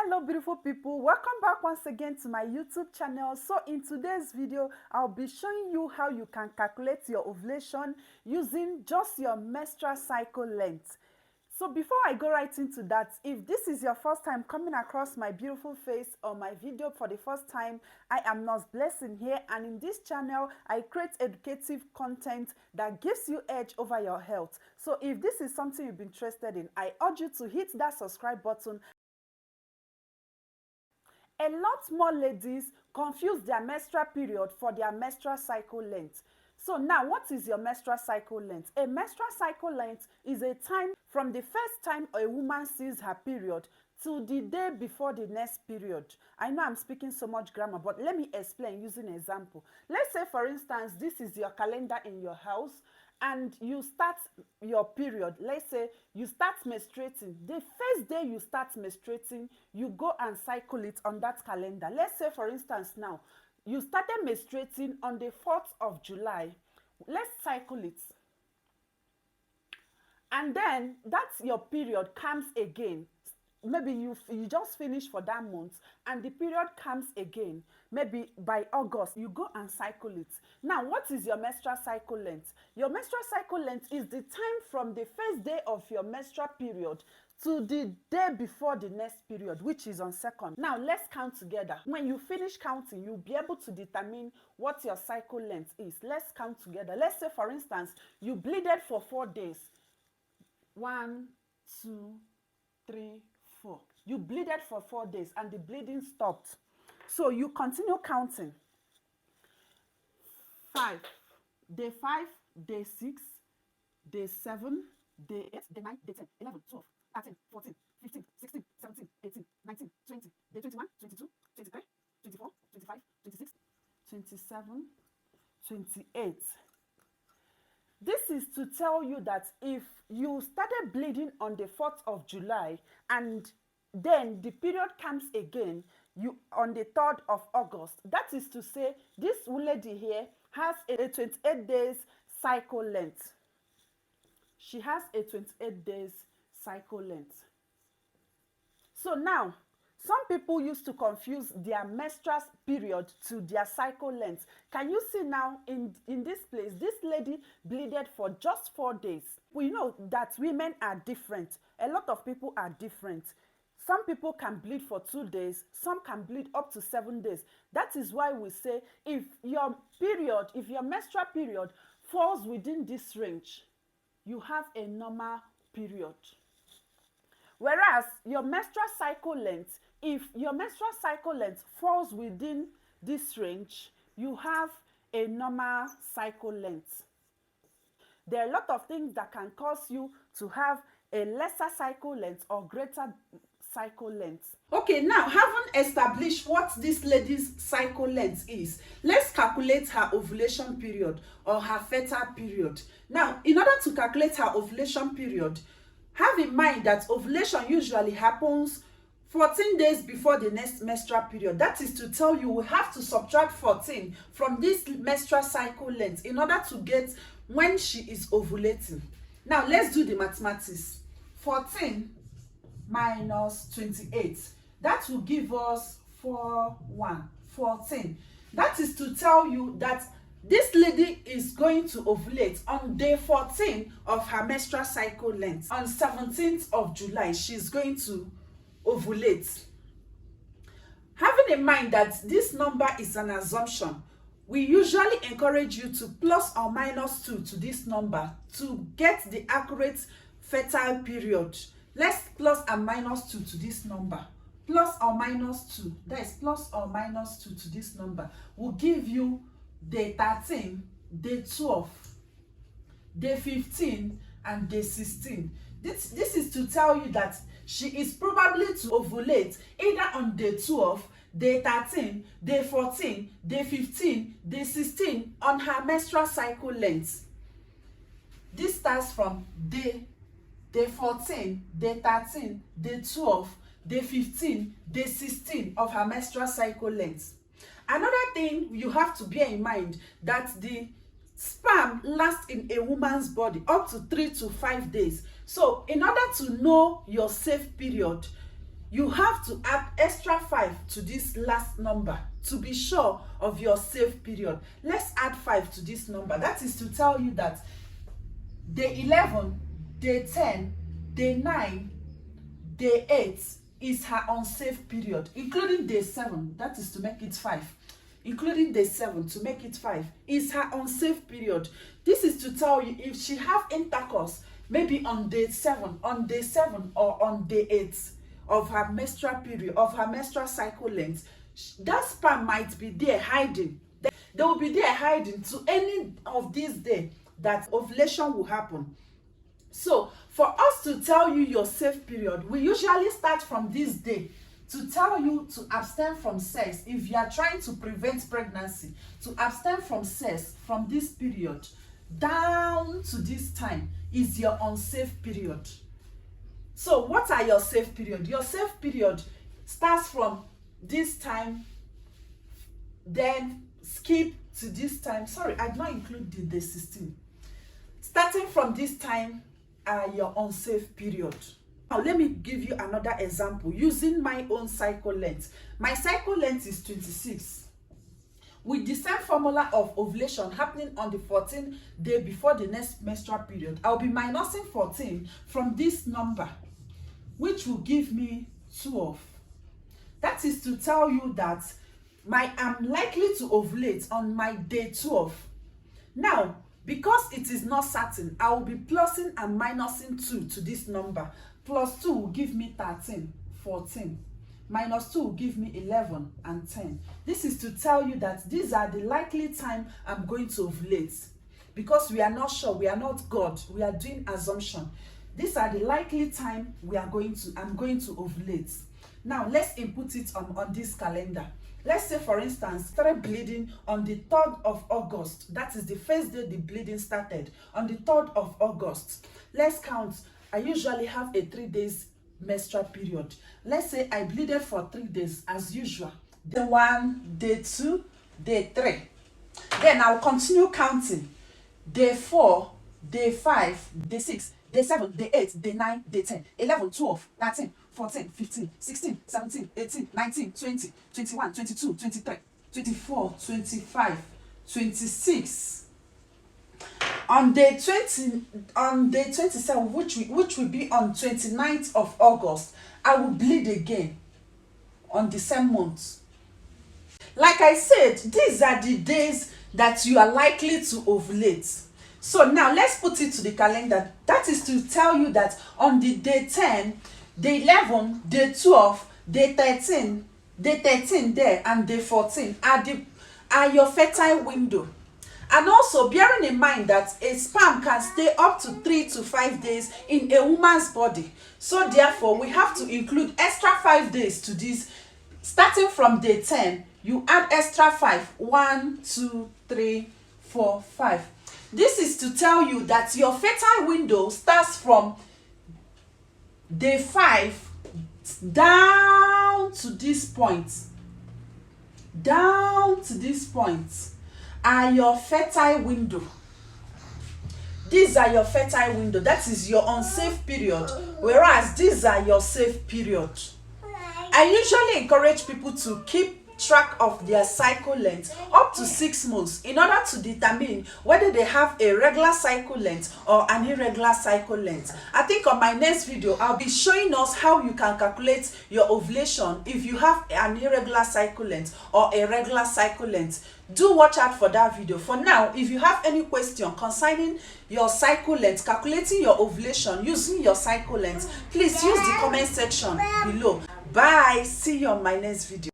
Hello beautiful people, welcome back once again to my YouTube channel. So in today's video I'll be showing you how you can calculate your ovulation using just your menstrual cycle length. So before I go right into that, if this is your first time coming across my beautiful face or my video for the first time, I am Nurse Blessing here, and in this channel I create educative content that gives you edge over your health. So if this is something you've been interested in, I urge you to hit that subscribe button. A lot more ladies confuse their menstrual period for their menstrual cycle length. So now, what is your menstrual cycle length? A menstrual cycle length is a time from the first time a woman sees her period to the day before the next period. I know I'm speaking so much grammar, but let me explain using an example. Let's say, for instance, this is your calendar in your house and you start your period. Let's say you start menstruating. The first day you start menstruating, you go and cycle it on that calendar. Let's say, for instance, now you started menstruating on the 4th of July. Let's cycle it. And then that's your period comes again. Maybe you just finished for that month and the period comes again. Maybe by August you go and cycle it. Now, what is your menstrual cycle length? Your menstrual cycle length is the time from the first day of your menstrual period to the day before the next period, which is on 2nd. Now let's count together. When you finish counting, you'll be able to determine what your cycle length is. Let's count together. Let's say, for instance, you bleeded for 4 days. 1, 2, 3, 4. You bleeded for 4 days and the bleeding stopped. So you continue counting. 5, day 5, day 6, day 7, day 8, day 9, day 10, 11, 12, 13, 14, 15, 16, 17, 18, 19, 20, day 21, 22, 23, 24, 25, 26, 27, 28. This is to tell you that if you started bleeding on the 4th of July and then the period comes again on the 3rd of August, that is to say this lady here has a 28 days cycle length. She has a 28 days cycle length. So now, some people used to confuse their menstrual period to their cycle length. Can you see now in this place, this lady bleeded for just 4 days. We know that women are different. A lot of people are different. Some people can bleed for 2 days, some can bleed up to 7 days. That is why we say if your menstrual period falls within this range, you have a normal period. Whereas your menstrual cycle length, if your menstrual cycle length falls within this range, you have a normal cycle length. There are a lot of things that can cause you to have a lesser cycle length or greater cycle length. Okay, now having established what this lady's cycle length is, let's calculate her ovulation period or her fertile period. Now, in order to calculate her ovulation period, have in mind that ovulation usually happens 14 days before the next menstrual period. That is to tell you we have to subtract 14 from this menstrual cycle length in order to get when she is ovulating. Now let's do the mathematics. 14 minus 28. That will give us 14. That is to tell you that this lady is going to ovulate on day 14 of her menstrual cycle length. On 17th of July, she's going to ovulate. Having in mind that this number is an assumption, we usually encourage you to plus or minus 2 to this number to get the accurate fertile period. Let's plus and minus 2 to this number. Plus or minus 2, that is plus or minus 2 to this number, will give you day 13, day 12, day 15, and day 16. This is to tell you that she is probably to ovulate either on day 12, day 13, day 14, day 15, day 16 on her menstrual cycle length. This starts from day 14, day 13, day 12, day 15, day 16 of her menstrual cycle length. Another thing you have to bear in mind that the sperm lasts in a woman's body up to 3 to 5 days. So in order to know your safe period, you have to add extra 5 to this last number to be sure of your safe period. Let's add 5 to this number. That is to tell you that day 11, day 10, day 9, day 8 is her unsafe period, including day 7. That is to make it 5. Including day 7 to make it 5 is her unsafe period. This is to tell you if she have intercourse maybe on day 7 or on day 8 of her menstrual period, of her menstrual cycle length, that sperm might be there hiding. They will be there hiding to any of these days that ovulation will happen. So for us to tell you your safe period, we usually start from this day to tell you to abstain from sex. If you are trying to prevent pregnancy, to abstain from sex from this period down to this time is your unsafe period. So what are your safe period? Your safe period starts from this time, then skip to this time. Sorry, I did not include the day 16. Starting from this time are your unsafe period. Now let me give you another example using my own cycle length. My cycle length is 26. With the same formula of ovulation happening on the 14th day before the next menstrual period, I'll be minusing 14 from this number, which will give me 12. That is to tell you that I'm likely to ovulate on my day 12. Now, because it is not certain, I will be plusing and minusing 2 to this number. Plus 2 will give me 13, 14. Minus 2 will give me 11 and 10. This is to tell you that these are the likely time I'm going to ovulate. Because we are not sure, we are not God, we are doing assumption. These are the likely time I'm going to ovulate. Now let's input it on this calendar. Let's say, for instance, started bleeding on the 3rd of August. That is the first day the bleeding started, on the 3rd of August. Let's count. I usually have a 3 days menstrual period. Let's say I bleeded for 3 days as usual. Day 1, day 2, day 3. Then I'll continue counting. Day 4, day 5, day 6, day 7, day 8, day 9, day 10, 11, 12, 13, 14, 15, 16, 17, 18, 19, 20, 21, 22, 23, 24, 25, 26. On day 27, which will be on 29th of August, I will bleed again on the same month. Like I said, these are the days that you are likely to ovulate. So now let's put it to the calendar. That is to tell you that on the day 10, day 11, day 12, day 13 there, and day 14 are your fertile window. And also bearing in mind that a sperm can stay up to 3 to 5 days in a woman's body. So therefore, we have to include extra 5 days to this. Starting from day 10, you add extra 5. 1, 2, 3, 4, 5. This is to tell you that your fertile window starts from day 5 down to this point. Down to this point are your fertile window. These are your fertile window. That is your unsafe period, whereas these are your safe period. I usually encourage people to keep track of their cycle length up to 6 months in order to determine whether they have a regular cycle length or an irregular cycle length. I think on my next video I'll be showing us how you can calculate your ovulation if you have an irregular cycle length or a regular cycle length. Do watch out for that video. For now, if you have any question concerning your cycle length, calculating your ovulation using your cycle length, please use the comment section below. Bye. See you on my next video.